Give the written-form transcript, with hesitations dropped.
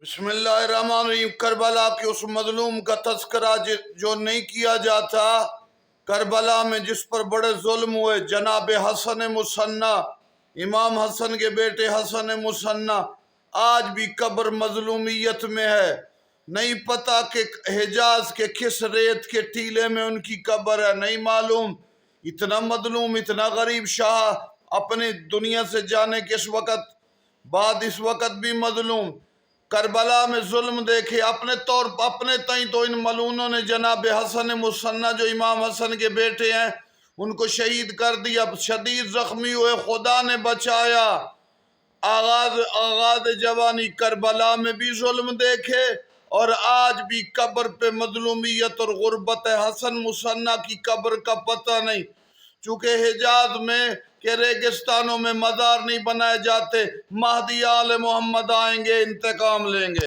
بسم اللہ الرحمن الرحیم۔ کربلا کے اس مظلوم کا تذکرہ جو نہیں کیا جاتا، کربلا میں جس پر بڑے ظلم ہوئے، جناب حسن مصنع، امام حسن کے بیٹے حسن مصنع آج بھی قبر مظلومیت میں ہے۔ نہیں پتا کہ حجاز کے کس ریت کے ٹیلے میں ان کی قبر ہے، نہیں معلوم۔ اتنا مظلوم، اتنا غریب شاہ اپنے دنیا سے جانے کے اس وقت بھی مظلوم۔ کربلا میں ظلم دیکھے اپنے تئیں تو ان ملعونوں نے جناب حسن مصنع جو امام حسن کے بیٹے ہیں ان کو شہید کر دیا، شدید زخمی ہوئے، خدا نے بچایا۔ آغاز جوانی کربلا میں بھی ظلم دیکھے اور آج بھی قبر پہ مظلومیت اور غربت ہے۔ حسن مصنع کی قبر کا پتہ نہیں، چونکہ حجاز میں کہ ریگستانوں میں مزار نہیں بنائے جاتے۔ مہدی آل محمد آئیں گے، انتقام لیں گے۔